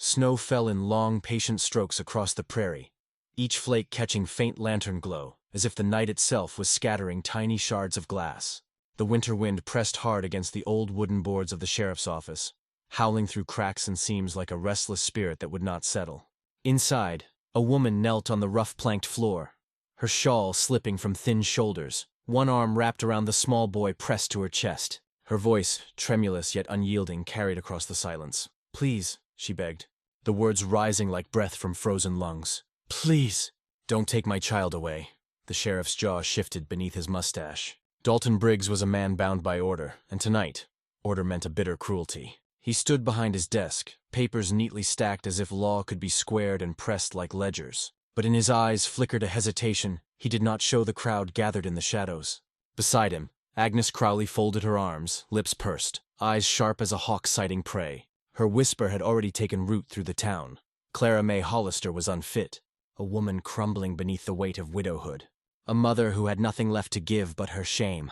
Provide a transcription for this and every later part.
Snow fell in long, patient strokes across the prairie, each flake catching faint lantern glow, as if the night itself was scattering tiny shards of glass. The winter wind pressed hard against the old wooden boards of the sheriff's office, howling through cracks and seams like a restless spirit that would not settle. Inside, a woman knelt on the rough planked floor, her shawl slipping from thin shoulders, one arm wrapped around the small boy pressed to her chest. Her voice, tremulous yet unyielding, carried across the silence. "Please," she begged, the words rising like breath from frozen lungs. "Please, don't take my child away." The sheriff's jaw shifted beneath his mustache. Dalton Briggs was a man bound by order, and tonight, order meant a bitter cruelty. He stood behind his desk, papers neatly stacked as if law could be squared and pressed like ledgers. But in his eyes flickered a hesitation he did not show the crowd gathered in the shadows. Beside him, Agnes Crowley folded her arms, lips pursed, eyes sharp as a hawk sighting prey. Her whisper had already taken root through the town. Clara May Hollister was unfit, a woman crumbling beneath the weight of widowhood. A mother who had nothing left to give but her shame.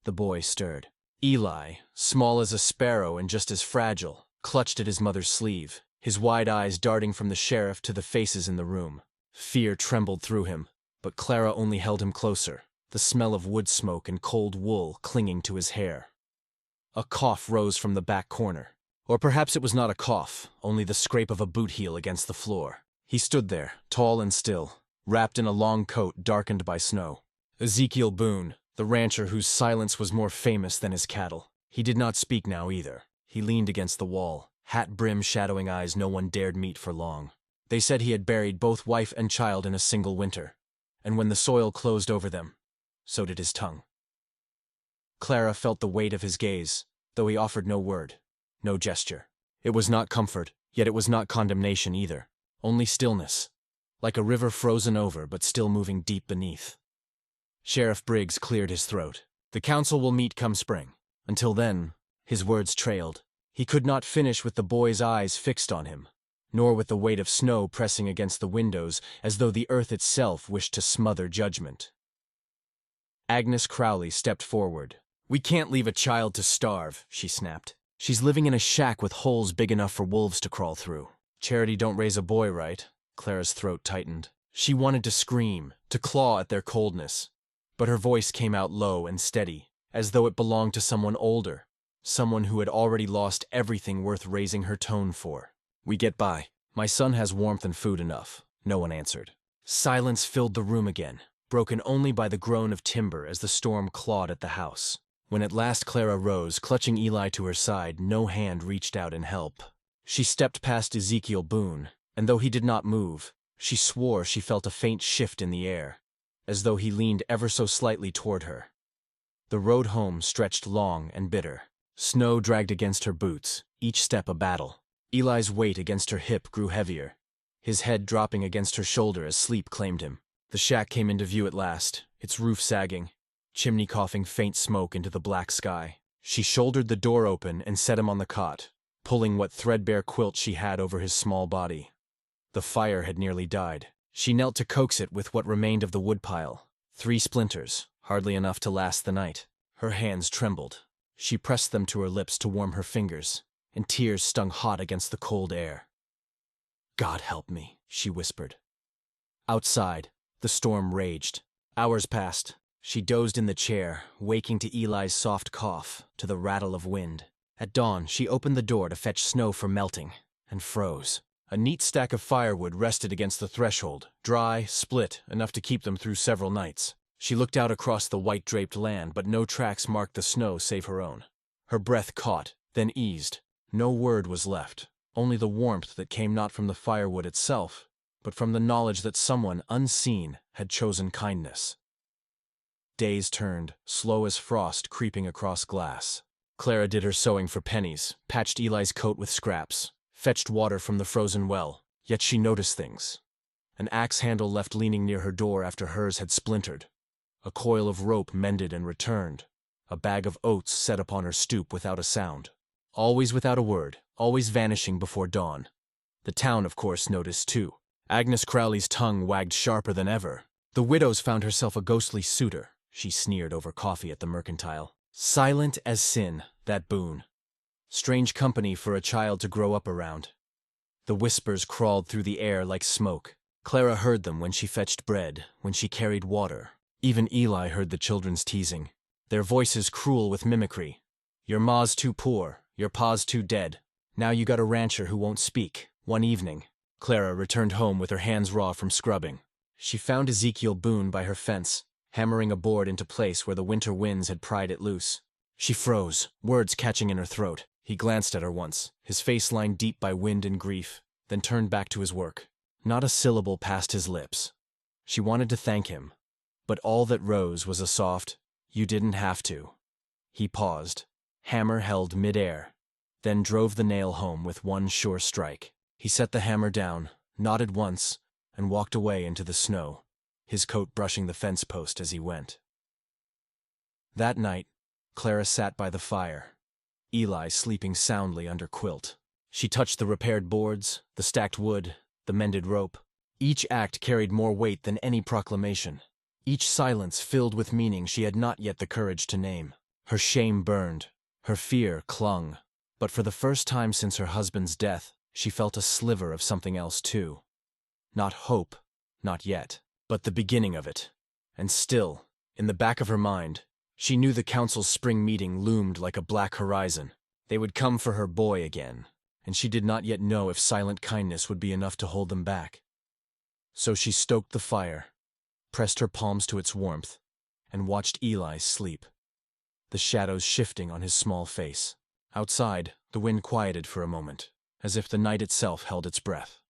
The boy stirred. Eli, small as a sparrow and just as fragile, clutched at his mother's sleeve, his wide eyes darting from the sheriff to the faces in the room. Fear trembled through him, but Clara only held him closer, the smell of wood smoke and cold wool clinging to his hair. A cough rose from the back corner. Or perhaps it was not a cough, only the scrape of a boot heel against the floor. He stood there, tall and still, wrapped in a long coat darkened by snow. Ezekiel Boone, the rancher whose silence was more famous than his cattle. He did not speak now either. He leaned against the wall, hat-brim shadowing eyes no one dared meet for long. They said he had buried both wife and child in a single winter, and when the soil closed over them, so did his tongue. Clara felt the weight of his gaze, though he offered no word, no gesture. It was not comfort, yet it was not condemnation either, only stillness, like a river frozen over but still moving deep beneath. Sheriff Briggs cleared his throat. "The council will meet come spring. Until then," his words trailed. He could not finish with the boy's eyes fixed on him, nor with the weight of snow pressing against the windows as though the earth itself wished to smother judgment. Agnes Crowley stepped forward. "We can't leave a child to starve," she snapped. "She's living in a shack with holes big enough for wolves to crawl through." "Charity don't raise a boy, right?" Clara's throat tightened. She wanted to scream, to claw at their coldness, but her voice came out low and steady, as though it belonged to someone older, someone who had already lost everything worth raising her tone for. "We get by. My son has warmth and food enough." No one answered. Silence filled the room again, broken only by the groan of timber as the storm clawed at the house. When at last Clara rose, clutching Eli to her side, no hand reached out in help. She stepped past Ezekiel Boone, and though he did not move, she swore she felt a faint shift in the air, as though he leaned ever so slightly toward her. The road home stretched long and bitter. Snow dragged against her boots, each step a battle. Eli's weight against her hip grew heavier, his head dropping against her shoulder as sleep claimed him. The shack came into view at last, its roof sagging, chimney coughing faint smoke into the black sky. She shouldered the door open and set him on the cot, pulling what threadbare quilt she had over his small body. The fire had nearly died. She knelt to coax it with what remained of the woodpile. 3 splinters, hardly enough to last the night. Her hands trembled. She pressed them to her lips to warm her fingers, and tears stung hot against the cold air. "God help me," she whispered. Outside, the storm raged. Hours passed. She dozed in the chair, waking to Eli's soft cough, to the rattle of wind. At dawn, she opened the door to fetch snow for melting, and froze. A neat stack of firewood rested against the threshold, dry, split, enough to keep them through several nights. She looked out across the white-draped land, but no tracks marked the snow save her own. Her breath caught, then eased. No word was left, only the warmth that came not from the firewood itself, but from the knowledge that someone unseen had chosen kindness. Days turned, slow as frost creeping across glass. Clara did her sewing for pennies, patched Eli's coat with scraps, fetched water from the frozen well, yet she noticed things. An axe handle left leaning near her door after hers had splintered. A coil of rope mended and returned. A bag of oats set upon her stoop without a sound. Always without a word, always vanishing before dawn. The town, of course, noticed too. Agnes Crowley's tongue wagged sharper than ever. The widow's found herself a ghostly suitor, she sneered over coffee at the mercantile. Silent as sin, that Boone. Strange company for a child to grow up around. The whispers crawled through the air like smoke. Clara heard them when she fetched bread, when she carried water. Even Eli heard the children's teasing, their voices cruel with mimicry. Your ma's too poor, your pa's too dead. Now you got a rancher who won't speak. One evening, Clara returned home with her hands raw from scrubbing. She found Ezekiel Boone by her fence, hammering a board into place where the winter winds had pried it loose. She froze, words catching in her throat. He glanced at her once, his face lined deep by wind and grief, then turned back to his work. Not a syllable passed his lips. She wanted to thank him, but all that rose was a soft, "You didn't have to." He paused, hammer held mid-air, then drove the nail home with one sure strike. He set the hammer down, nodded once, and walked away into the snow, his coat brushing the fence post as he went. That night, Clara sat by the fire, Eli sleeping soundly under quilt. She touched the repaired boards, the stacked wood, the mended rope. Each act carried more weight than any proclamation. Each silence filled with meaning she had not yet the courage to name. Her shame burned, her fear clung, but for the first time since her husband's death, she felt a sliver of something else too. Not hope, not yet, but the beginning of it. And still, in the back of her mind, she knew the council's spring meeting loomed like a black horizon. They would come for her boy again, and she did not yet know if silent kindness would be enough to hold them back. So she stoked the fire, pressed her palms to its warmth, and watched Eli sleep, the shadows shifting on his small face. Outside, the wind quieted for a moment, as if the night itself held its breath.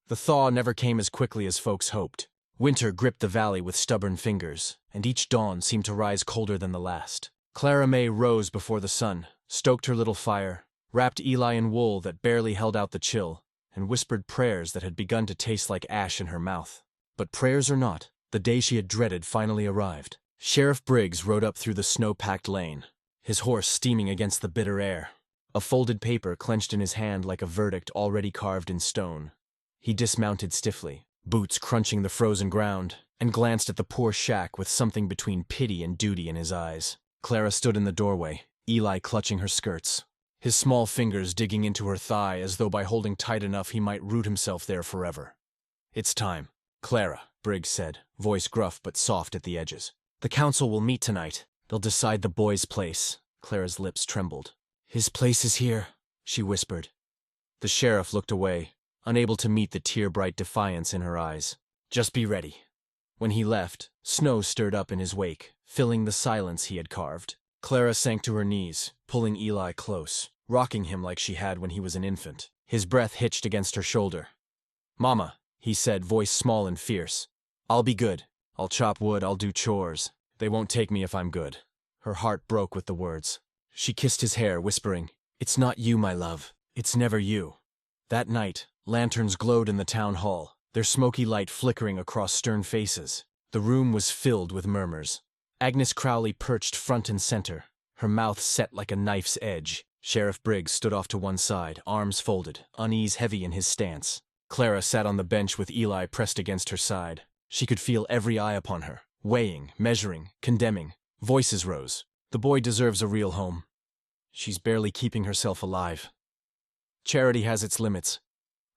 The thaw never came as quickly as folks hoped. Winter gripped the valley with stubborn fingers, and each dawn seemed to rise colder than the last. Clara May rose before the sun, stoked her little fire, wrapped Eli in wool that barely held out the chill, and whispered prayers that had begun to taste like ash in her mouth. But prayers or not, the day she had dreaded finally arrived. Sheriff Briggs rode up through the snow-packed lane, his horse steaming against the bitter air, a folded paper clenched in his hand like a verdict already carved in stone. He dismounted stiffly, boots crunching the frozen ground, and glanced at the poor shack with something between pity and duty in his eyes. Clara stood in the doorway, Eli clutching her skirts, his small fingers digging into her thigh as though by holding tight enough he might root himself there forever. "It's time, Clara," Briggs said, voice gruff but soft at the edges. "The council will meet tonight. They'll decide the boy's place." Clara's lips trembled. "His place is here," she whispered. The sheriff looked away, unable to meet the tear-bright defiance in her eyes. "Just be ready." When he left, snow stirred up in his wake, filling the silence he had carved. Clara sank to her knees, pulling Eli close, rocking him like she had when he was an infant. His breath hitched against her shoulder. "Mama," he said, voice small and fierce. "I'll be good. I'll chop wood, I'll do chores. They won't take me if I'm good." Her heart broke with the words. She kissed his hair, whispering, "It's not you, my love. It's never you." That night, lanterns glowed in the town hall, their smoky light flickering across stern faces. The room was filled with murmurs. Agnes Crowley perched front and center, her mouth set like a knife's edge. Sheriff Briggs stood off to one side, arms folded, unease heavy in his stance. Clara sat on the bench with Eli pressed against her side. She could feel every eye upon her, weighing, measuring, condemning. Voices rose. "The boy deserves a real home. She's barely keeping herself alive. Charity has its limits."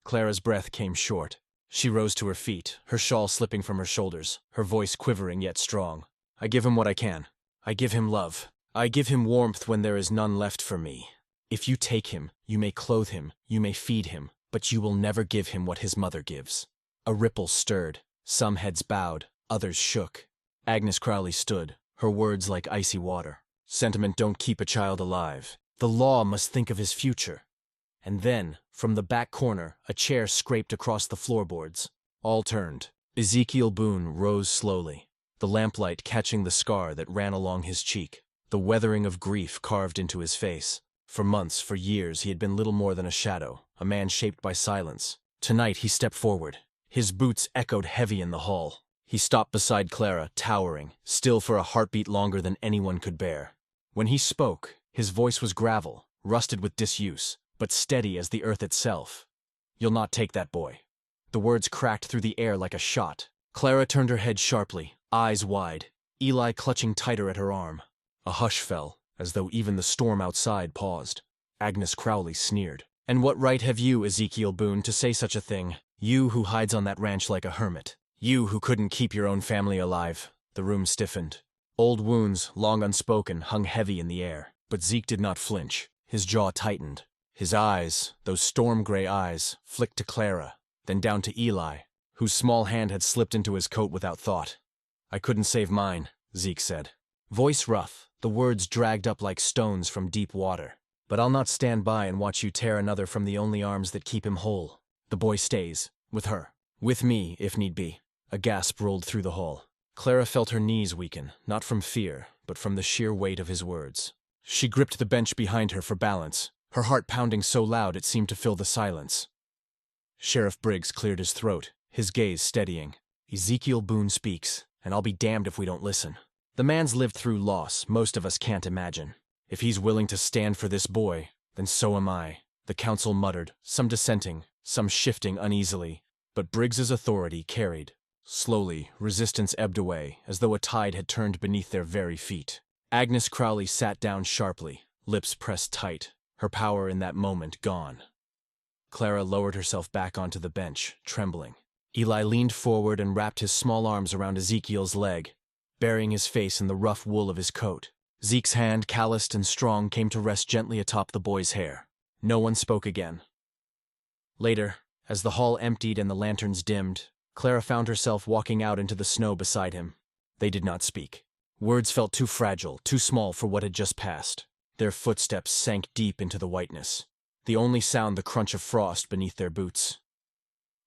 Clara's breath came short. She rose to her feet, her shawl slipping from her shoulders, her voice quivering yet strong. "I give him what I can. I give him love. I give him warmth when there is none left for me. If you take him, you may clothe him, you may feed him, but you will never give him what his mother gives." A ripple stirred. Some heads bowed, others shook. Agnes Crowley stood, her words like icy water. "Sentiment don't keep a child alive. The law must think of his future." And then, from the back corner, a chair scraped across the floorboards. All turned. Ezekiel Boone rose slowly, the lamplight catching the scar that ran along his cheek, the weathering of grief carved into his face. For months, for years, he had been little more than a shadow, a man shaped by silence. Tonight he stepped forward. His boots echoed heavy in the hall. He stopped beside Clara, towering, still for a heartbeat longer than anyone could bear. When he spoke, his voice was gravel, rusted with disuse, but steady as the earth itself. "You'll not take that boy." The words cracked through the air like a shot. Clara turned her head sharply, eyes wide, Eli clutching tighter at her arm. A hush fell, as though even the storm outside paused. Agnes Crowley sneered. And what right have you, Ezekiel Boone, to say such a thing? You who hides on that ranch like a hermit. You who couldn't keep your own family alive. The room stiffened. Old wounds, long unspoken, hung heavy in the air. But Zeke did not flinch. His jaw tightened. His eyes, those storm-gray eyes, flicked to Clara, then down to Eli, whose small hand had slipped into his coat without thought. I couldn't save mine, Zeke said. Voice rough, the words dragged up like stones from deep water. But I'll not stand by and watch you tear another from the only arms that keep him whole. The boy stays, with her. With me, if need be. A gasp rolled through the hall. Clara felt her knees weaken, not from fear, but from the sheer weight of his words. She gripped the bench behind her for balance, her heart pounding so loud it seemed to fill the silence. Sheriff Briggs cleared his throat, his gaze steadying. Ezekiel Boone speaks, and I'll be damned if we don't listen. The man's lived through loss most of us can't imagine. If he's willing to stand for this boy, then so am I, the council muttered, some dissenting, some shifting uneasily. But Briggs's authority carried. Slowly, resistance ebbed away, as though a tide had turned beneath their very feet. Agnes Crowley sat down sharply, lips pressed tight, her power in that moment gone. Clara lowered herself back onto the bench, trembling. Eli leaned forward and wrapped his small arms around Ezekiel's leg, burying his face in the rough wool of his coat. Zeke's hand, calloused and strong, came to rest gently atop the boy's hair. No one spoke again. Later, as the hall emptied and the lanterns dimmed, Clara found herself walking out into the snow beside him. They did not speak. Words felt too fragile, too small for what had just passed. Their footsteps sank deep into the whiteness. The only sound the crunch of frost beneath their boots.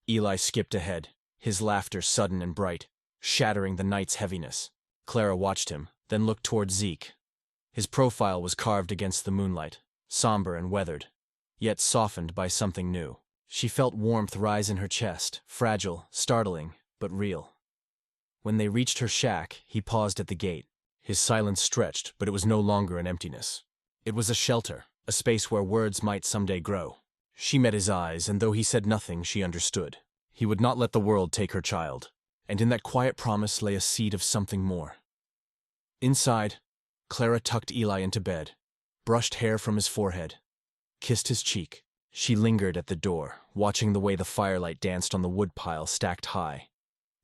Eli skipped ahead, his laughter sudden and bright, shattering the night's heaviness. Clara watched him, then looked toward Zeke. His profile was carved against the moonlight, somber and weathered, yet softened by something new. She felt warmth rise in her chest, fragile, startling, but real. When they reached her shack, he paused at the gate. His silence stretched, but it was no longer an emptiness. It was a shelter, a space where words might someday grow. She met his eyes, and though he said nothing, she understood. He would not let the world take her child, and in that quiet promise lay a seed of something more. Inside, Clara tucked Eli into bed, brushed hair from his forehead, kissed his cheek. She lingered at the door, watching the way the firelight danced on the woodpile stacked high,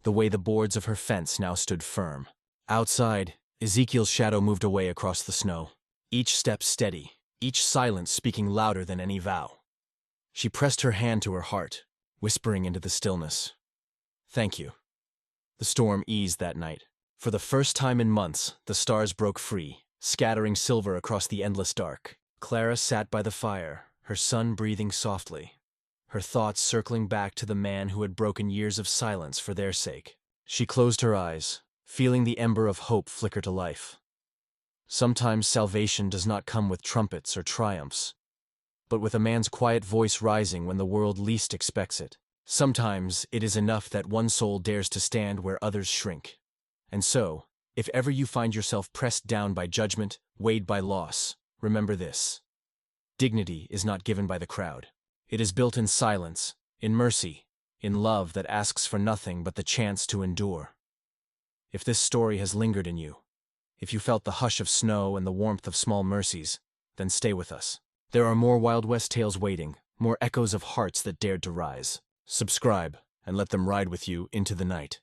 the way the boards of her fence now stood firm. Outside, Ezekiel's shadow moved away across the snow, each step steady, each silence speaking louder than any vow. She pressed her hand to her heart, whispering into the stillness, "Thank you." The storm eased that night. For the first time in months, the stars broke free, scattering silver across the endless dark. Clara sat by the fire, her son breathing softly, her thoughts circling back to the man who had broken years of silence for their sake. She closed her eyes, feeling the ember of hope flicker to life. Sometimes salvation does not come with trumpets or triumphs, but with a man's quiet voice rising when the world least expects it. Sometimes it is enough that one soul dares to stand where others shrink. And so, if ever you find yourself pressed down by judgment, weighed by loss, remember this. Dignity is not given by the crowd. It is built in silence, in mercy, in love that asks for nothing but the chance to endure. If this story has lingered in you, if you felt the hush of snow and the warmth of small mercies, then stay with us. There are more Wild West tales waiting, more echoes of hearts that dared to rise. Subscribe, and let them ride with you into the night.